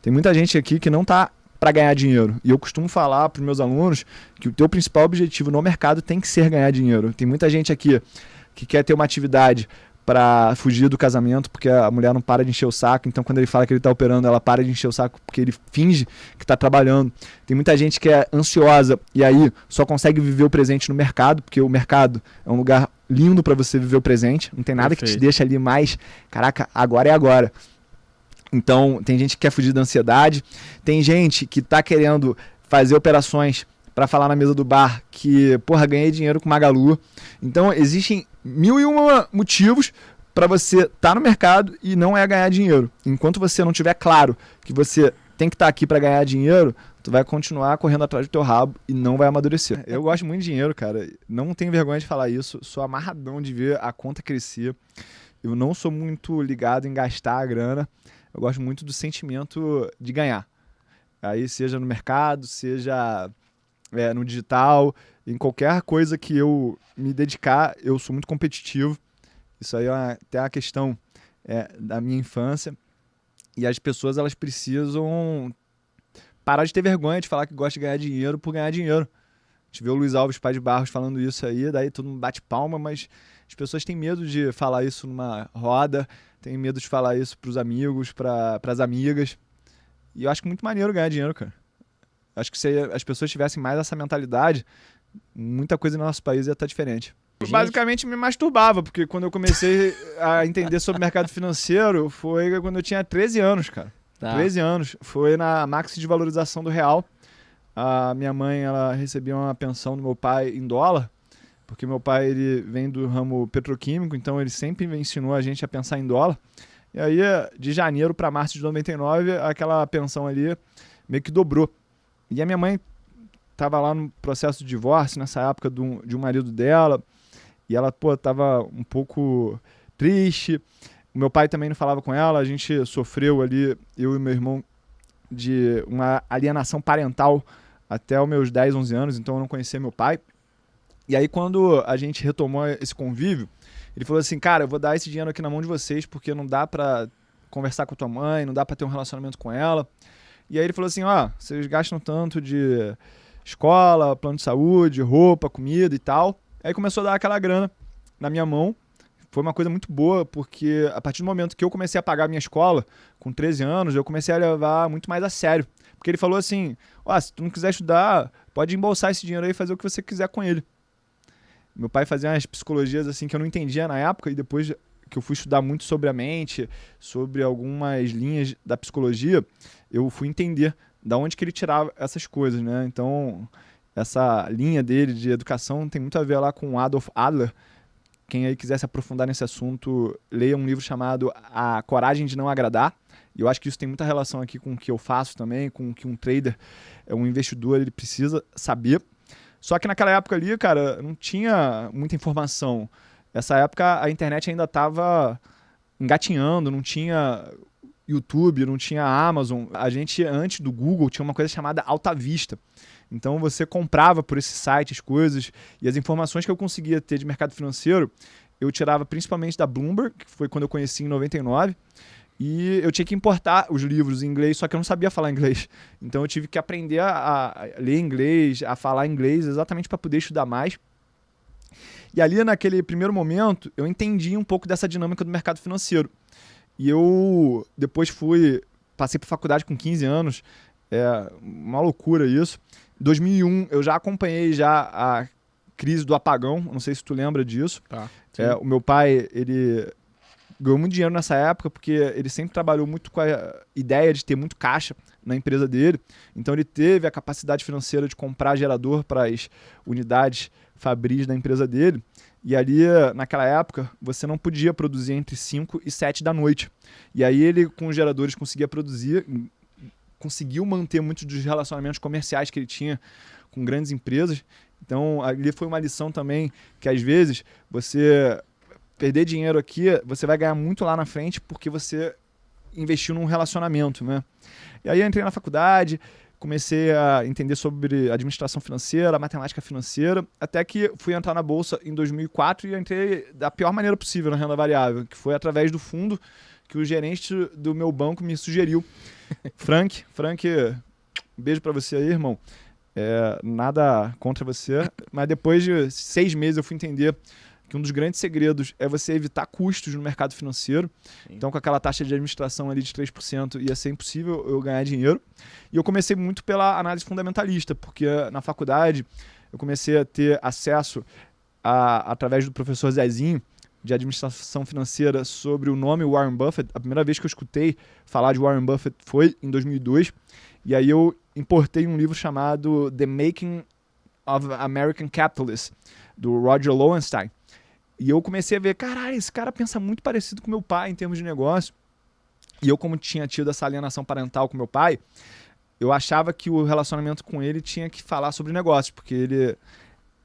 Tem muita gente aqui que não está para ganhar dinheiro. E eu costumo falar para os meus alunos que o teu principal objetivo no mercado tem que ser ganhar dinheiro. Tem muita gente aqui que quer ter uma atividade para fugir do casamento, porque a mulher não para de encher o saco. Então, quando ele fala que ele está operando, ela para de encher o saco porque ele finge que está trabalhando. Tem muita gente que é ansiosa e aí só consegue viver o presente no mercado, porque o mercado é um lugar lindo para você viver o presente. Não tem nada que te deixa ali mais, caraca, agora é agora. Então, tem gente que quer fugir da ansiedade, tem gente que está querendo fazer operações para falar na mesa do bar que, porra, ganhei dinheiro com Magalu. Então, existem 1001 motivos para você estar no mercado e não é ganhar dinheiro. Enquanto você não tiver claro que você tem que estar aqui para ganhar dinheiro, tu vai continuar correndo atrás do teu rabo e não vai amadurecer. Eu gosto muito de dinheiro, cara. Não tenho vergonha de falar isso. Sou amarradão de ver a conta crescer. Eu não sou muito ligado em gastar a grana. Eu gosto muito do sentimento de ganhar. Aí seja no mercado, seja no digital, em qualquer coisa que eu me dedicar, eu sou muito competitivo. Isso aí é até a questão da minha infância. E as pessoas, elas precisam parar de ter vergonha de falar que gosta de ganhar dinheiro por ganhar dinheiro. A gente vê o Luiz Alves Paz de Barros falando isso aí, daí todo mundo bate palma, mas as pessoas têm medo de falar isso numa roda, têm medo de falar isso pros amigos, pras amigas. E eu acho muito maneiro ganhar dinheiro, cara. Acho que se as pessoas tivessem mais essa mentalidade, muita coisa no nosso país ia estar diferente. Eu basicamente me masturbava, porque quando eu comecei a entender sobre mercado financeiro, foi quando eu tinha 13 anos, cara. Tá. 13 anos. Foi na Maxi de Valorização do Real. A minha mãe, ela recebia uma pensão do meu pai em dólar, porque meu pai, ele vem do ramo petroquímico, então ele sempre ensinou a gente a pensar em dólar. E aí, de janeiro para março de 99, aquela pensão ali meio que dobrou. E a minha mãe estava lá no processo de divórcio, nessa época de um marido dela, e ela, estava um pouco triste. O meu pai também não falava com ela, a gente sofreu ali, eu e meu irmão, de uma alienação parental até os meus 10, 11 anos, então eu não conhecia meu pai. E aí, quando a gente retomou esse convívio, ele falou assim, cara, eu vou dar esse dinheiro aqui na mão de vocês, porque não dá pra conversar com a tua mãe, não dá pra ter um relacionamento com ela. E aí ele falou assim, vocês gastam tanto de escola, plano de saúde, roupa, comida e tal. Aí começou a dar aquela grana na minha mão. Foi uma coisa muito boa, porque a partir do momento que eu comecei a pagar a minha escola, com 13 anos, eu comecei a levar muito mais a sério. Porque ele falou assim, se tu não quiser estudar, pode embolsar esse dinheiro aí e fazer o que você quiser com ele. Meu pai fazia umas psicologias assim que eu não entendia na época, e depois que eu fui estudar muito sobre a mente, sobre algumas linhas da psicologia, eu fui entender da onde que ele tirava essas coisas, né? Então, essa linha dele de educação tem muito a ver lá com Adolf Adler. Quem aí quiser se aprofundar nesse assunto, leia um livro chamado A Coragem de Não Agradar. E eu acho que isso tem muita relação aqui com o que eu faço também, com o que um trader, um investidor, ele precisa saber. Só que naquela época ali, cara, não tinha muita informação. Essa época a internet ainda estava engatinhando, não tinha YouTube, não tinha Amazon. A gente, antes do Google, tinha uma coisa chamada Alta Vista. Então você comprava por esse site as coisas, e as informações que eu conseguia ter de mercado financeiro, eu tirava principalmente da Bloomberg, que foi quando eu conheci em 99, e eu tinha que importar os livros em inglês, só que eu não sabia falar inglês. Então eu tive que aprender a ler inglês, a falar inglês, exatamente para poder estudar mais. E ali, naquele primeiro momento, eu entendi um pouco dessa dinâmica do mercado financeiro. E eu depois passei por faculdade com 15 anos, uma loucura isso. Em 2001, eu já acompanhei a crise do apagão, não sei se tu lembra disso. Tá, o meu pai, ele ganhou muito dinheiro nessa época, porque ele sempre trabalhou muito com a ideia de ter muito caixa na empresa dele. Então ele teve a capacidade financeira de comprar gerador para as unidades fabris da empresa dele. E ali, naquela época, você não podia produzir entre 5 e 7 da noite. E aí ele, com os geradores, conseguia produzir, conseguiu manter muitos dos relacionamentos comerciais que ele tinha com grandes empresas. Então ali foi uma lição também que, às vezes, você perder dinheiro aqui, você vai ganhar muito lá na frente porque você investiu num relacionamento, né? E aí eu entrei na faculdade, comecei a entender sobre administração financeira, matemática financeira, até que fui entrar na bolsa em 2004 e entrei da pior maneira possível na renda variável, que foi através do fundo que o gerente do meu banco me sugeriu. Frank, um beijo pra você aí, irmão. Nada contra você, mas depois de 6 meses eu fui entender que um dos grandes segredos é você evitar custos no mercado financeiro. Sim. Então, com aquela taxa de administração ali de 3%, ia ser impossível eu ganhar dinheiro. E eu comecei muito pela análise fundamentalista, porque na faculdade eu comecei a ter acesso, através do professor Zezinho, de administração financeira, sobre o nome Warren Buffett. A primeira vez que eu escutei falar de Warren Buffett foi em 2002. E aí eu importei um livro chamado The Making of American Capitalist, do Roger Lowenstein. E eu comecei a ver, caralho, esse cara pensa muito parecido com meu pai em termos de negócio. E eu, como tinha tido essa alienação parental com meu pai, eu achava que o relacionamento com ele tinha que falar sobre negócio, porque ele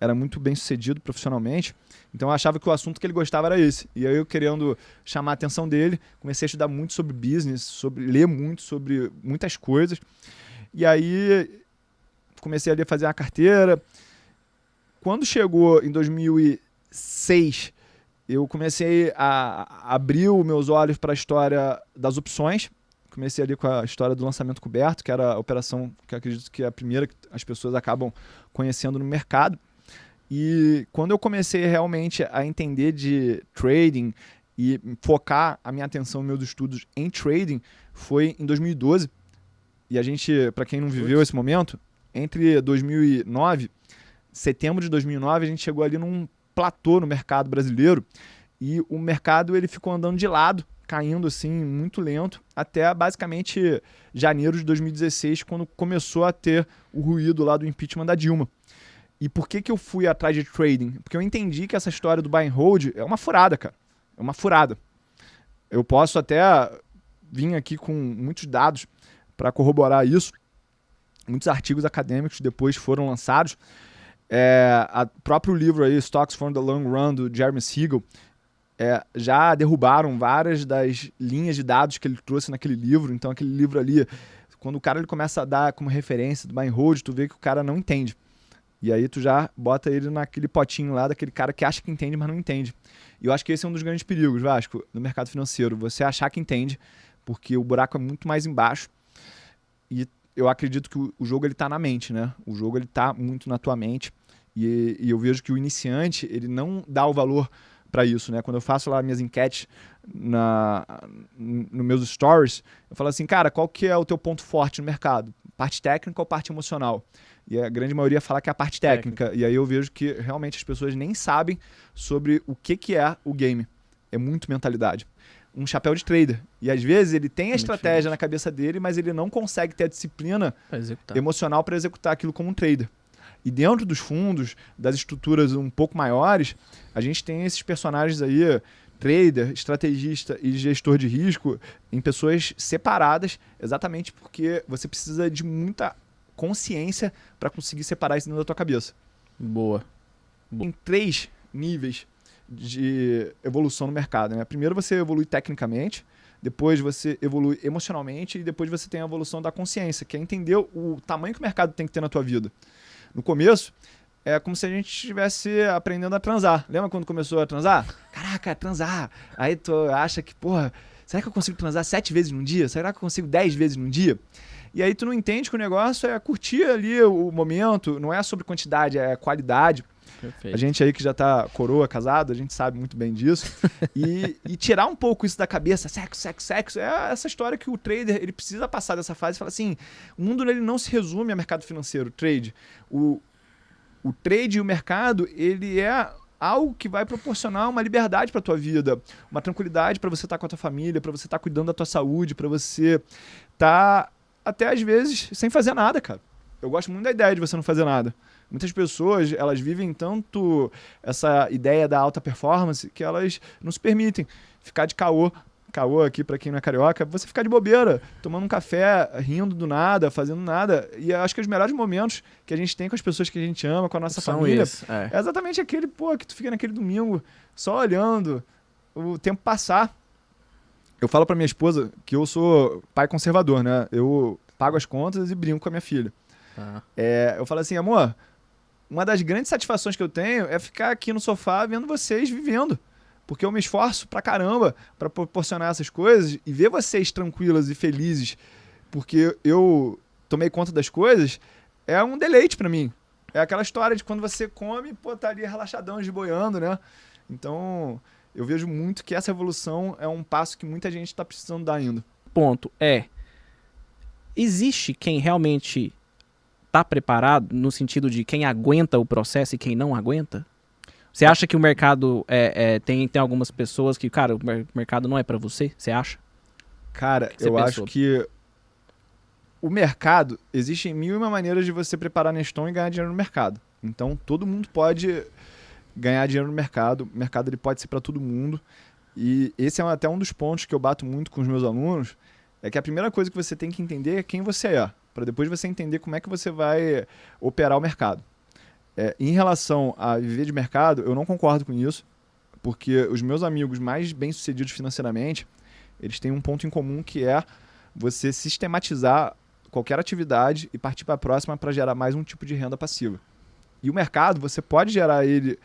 era muito bem sucedido profissionalmente. Então eu achava que o assunto que ele gostava era esse. E aí eu, querendo chamar a atenção dele, comecei a estudar muito sobre business, ler muito sobre muitas coisas. E aí comecei ali a fazer uma carteira. Quando chegou em 2006, eu comecei a abrir os meus olhos para a história das opções. Comecei ali com a história do lançamento coberto, que era a operação que eu acredito que é a primeira que as pessoas acabam conhecendo no mercado. E quando eu comecei realmente a entender de trading e focar a minha atenção, meus estudos em trading, foi em 2012. E a gente, para quem não viveu esse momento, entre 2009, setembro de 2009, a gente chegou ali num platô no mercado brasileiro e o mercado ele ficou andando de lado, caindo assim, muito lento, até basicamente janeiro de 2016, quando começou a ter o ruído lá do impeachment da Dilma. E por que eu fui atrás de trading? Porque eu entendi que essa história do buy and hold é uma furada, cara. É uma furada. Eu posso até vir aqui com muitos dados para corroborar isso. Muitos artigos acadêmicos depois foram lançados. O próprio livro aí, Stocks for the Long Run, do Jeremy Siegel, já derrubaram várias das linhas de dados que ele trouxe naquele livro. Então aquele livro ali, quando o cara ele começa a dar como referência do buy and hold, tu vê que o cara não entende. E aí tu já bota ele naquele potinho lá daquele cara que acha que entende, mas não entende. E eu acho que esse é um dos grandes perigos, Vasco, no mercado financeiro. Você achar que entende, porque o buraco é muito mais embaixo. E eu acredito que o jogo ele tá na mente, né? O jogo ele tá muito na tua mente. E eu vejo que o iniciante, ele não dá o valor para isso, né? Quando eu faço lá minhas enquetes nos meus stories, eu falo assim, cara, qual que é o teu ponto forte no mercado? Parte técnica ou parte emocional? E a grande maioria fala que é a parte técnica. E aí eu vejo que realmente as pessoas nem sabem sobre o que é o game. É muito mentalidade. Um chapéu de trader. E às vezes ele tem a estratégia na cabeça dele, mas ele não consegue ter a disciplina emocional para executar aquilo como um trader. E dentro dos fundos, das estruturas um pouco maiores, a gente tem esses personagens aí, trader, estrategista e gestor de risco, em pessoas separadas, exatamente porque você precisa de muita consciência para conseguir separar isso dentro da tua cabeça. Boa. Tem 3 níveis de evolução no mercado, né? Primeiro você evolui tecnicamente, depois você evolui emocionalmente e depois você tem a evolução da consciência, que é entender o tamanho que o mercado tem que ter na tua vida. No começo, é como se a gente estivesse aprendendo a transar. Lembra quando começou a transar? Caraca, transar. Aí tu acha que, porra, será que eu consigo transar 7 vezes num dia? Será que eu consigo 10 vezes num dia? E aí tu não entende que o negócio é curtir ali o momento, não é sobre quantidade, é qualidade. Perfeito. A gente aí que já tá coroa, casado, a gente sabe muito bem disso. E tirar um pouco isso da cabeça, sexo, é essa história que o trader ele precisa passar dessa fase e falar assim, o mundo ele não se resume a mercado financeiro, trade. O trade e o mercado, ele é algo que vai proporcionar uma liberdade para tua vida, uma tranquilidade para você estar com a tua família, para você estar cuidando da tua saúde, para você estar até às vezes sem fazer nada, cara. Eu gosto muito da ideia de você não fazer nada. Muitas pessoas, elas vivem tanto essa ideia da alta performance que elas não se permitem ficar de caô aqui para quem não é carioca, você ficar de bobeira, tomando um café, rindo do nada, fazendo nada. E eu acho que os melhores momentos que a gente tem com as pessoas que a gente ama, com a nossa família, é exatamente aquele, que tu fica naquele domingo só olhando o tempo passar. Eu falo pra minha esposa que eu sou pai conservador, né? Eu pago as contas e brinco com a minha filha. Eu falo assim, amor, uma das grandes satisfações que eu tenho é ficar aqui no sofá vendo vocês vivendo. Porque eu me esforço pra caramba pra proporcionar essas coisas e ver vocês tranquilas e felizes porque eu tomei conta das coisas é um deleite pra mim. É aquela história de quando você come, pô, tá ali relaxadão, boiando, né? Então, eu vejo muito que essa evolução é um passo que muita gente tá precisando dar ainda. Ponto é, existe quem realmente tá preparado no sentido de quem aguenta o processo e quem não aguenta? Você acha que o mercado tem algumas pessoas que, cara, o mercado não é pra você? Você acha? Cara, Você eu pensou? acho que o mercado, existem mil e uma maneiras de você preparar Neston e ganhar dinheiro no mercado. Então, todo mundo pode ganhar dinheiro no mercado. O mercado ele pode ser para todo mundo. E esse é até um dos pontos que eu bato muito com os meus alunos, é que a primeira coisa que você tem que entender é quem você é, para depois você entender como é que você vai operar o mercado. Em relação a viver de mercado, eu não concordo com isso, porque os meus amigos mais bem-sucedidos financeiramente, eles têm um ponto em comum que é você sistematizar qualquer atividade e partir para a próxima para gerar mais um tipo de renda passiva. E o mercado, você pode gerar ele,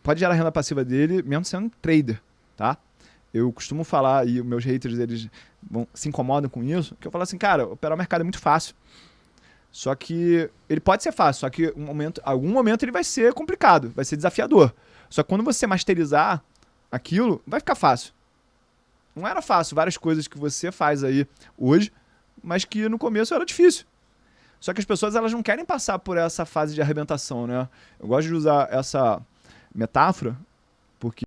pode gerar a renda passiva dele mesmo sendo trader, tá? Eu costumo falar, e os meus haters eles se incomodam com isso, que eu falo assim, cara, operar o mercado é muito fácil. Só que ele pode ser fácil, só que algum momento ele vai ser complicado, vai ser desafiador. Só que quando você masterizar aquilo, vai ficar fácil. Não era fácil várias coisas que você faz aí hoje, mas que no começo era difícil. Só que as pessoas elas não querem passar por essa fase de arrebentação, né? Eu gosto de usar essa metáfora porque